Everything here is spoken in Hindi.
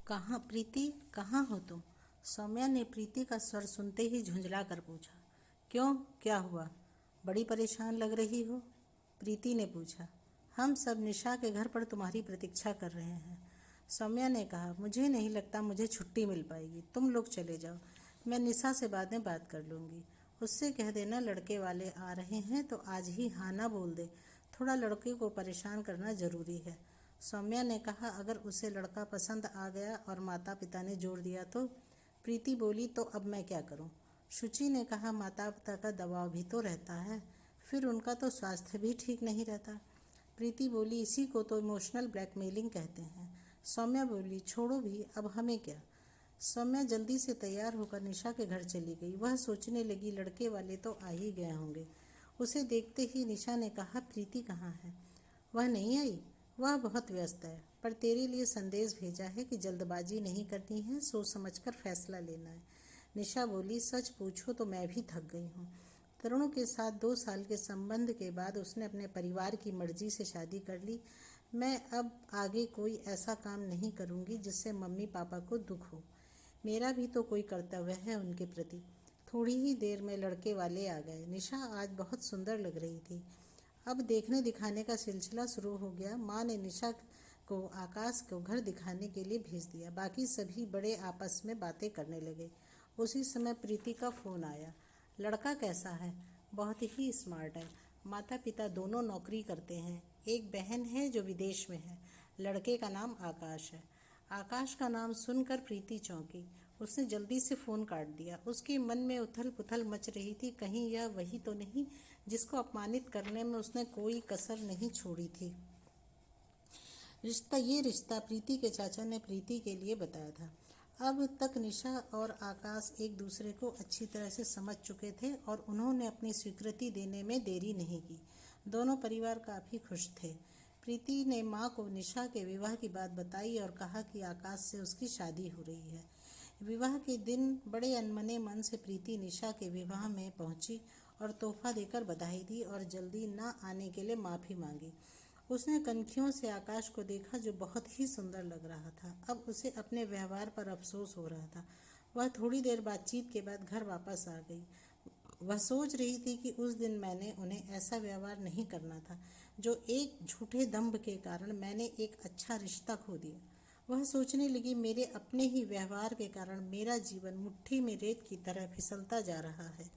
कहाँ प्रीति, कहाँ हो तुम? सौम्या ने प्रीति का स्वर सुनते ही झुंझला कर पूछा। क्यों, क्या हुआ? बड़ी परेशान लग रही हो, प्रीति ने पूछा। हम सब निशा के घर पर तुम्हारी प्रतीक्षा कर रहे हैं, सौम्या ने कहा। मुझे नहीं लगता मुझे छुट्टी मिल पाएगी, तुम लोग चले जाओ, मैं निशा से बाद में बात कर लूँगी। उससे कह देना लड़के वाले आ रहे हैं तो आज ही हाँ ना बोल दे, थोड़ा लड़के को परेशान करना ज़रूरी है, सौम्या ने कहा। अगर उसे लड़का पसंद आ गया और माता पिता ने जोर दिया तो? प्रीति बोली। तो अब मैं क्या करूं? शुचि ने कहा। माता पिता का दबाव भी तो रहता है, फिर उनका तो स्वास्थ्य भी ठीक नहीं रहता। प्रीति बोली। इसी को तो इमोशनल ब्लैकमेलिंग कहते हैं। सौम्या बोली। छोड़ो भी, अब हमें क्या। सौम्या जल्दी से तैयार होकर निशा के घर चली गई। वह सोचने लगी लड़के वाले तो आ ही गए होंगे। उसे देखते ही निशा ने कहा, प्रीति कहाँ है? वह नहीं आई, वह बहुत व्यस्त है, पर तेरे लिए संदेश भेजा है कि जल्दबाजी नहीं करनी है, सोच समझकर फैसला लेना है। निशा बोली। सच पूछो तो मैं भी थक गई हूँ। तरुण के साथ 2 साल के संबंध के बाद उसने अपने परिवार की मर्जी से शादी कर ली। मैं अब आगे कोई ऐसा काम नहीं करूँगी जिससे मम्मी पापा को दुख हो। मेरा भी तो कोई कर्तव्य है उनके प्रति। थोड़ी ही देर में लड़के वाले आ गए। निशा आज बहुत सुंदर लग रही थी। अब देखने दिखाने का सिलसिला शुरू हो गया। माँ ने निशा को आकाश को घर दिखाने के लिए भेज दिया। बाकी सभी बड़े आपस में बातें करने लगे। उसी समय प्रीति का फ़ोन आया। लड़का कैसा है? बहुत ही स्मार्ट है, माता पिता दोनों नौकरी करते हैं, एक बहन है जो विदेश में है। लड़के का नाम आकाश है। आकाश का नाम सुनकर प्रीति चौंकी। उसने जल्दी से फ़ोन काट दिया। उसके मन में उथल पुथल मच रही थी, कहीं यह वही तो नहीं जिसको अपमानित करने में उसने कोई कसर नहीं छोड़ी थी। रिश्ता प्रीति के चाचा ने प्रीति के लिए बताया था। अब तक निशा और आकाश एक दूसरे को अच्छी तरह से समझ चुके थे और उन्होंने अपनी स्वीकृति देने में देरी नहीं की। दोनों परिवार काफ़ी खुश थे। प्रीति ने माँ को निशा के विवाह की बात बताई और कहा कि आकाश से उसकी शादी हो रही है। विवाह के दिन बड़े अनमने मन से प्रीति निशा के विवाह में पहुंची और तोहफा देकर बधाई दी और जल्दी न आने के लिए माफ़ी मांगी। उसने कनखियों से आकाश को देखा जो बहुत ही सुंदर लग रहा था। अब उसे अपने व्यवहार पर अफसोस हो रहा था। वह थोड़ी देर बातचीत के बाद घर वापस आ गई। वह सोच रही थी कि उस दिन मैंने उन्हें ऐसा व्यवहार नहीं करना था, जो एक झूठे दंभ के कारण मैंने एक अच्छा रिश्ता खो दिया। वह सोचने लगी मेरे अपने ही व्यवहार के कारण मेरा जीवन मुट्ठी में रेत की तरह फिसलता जा रहा है।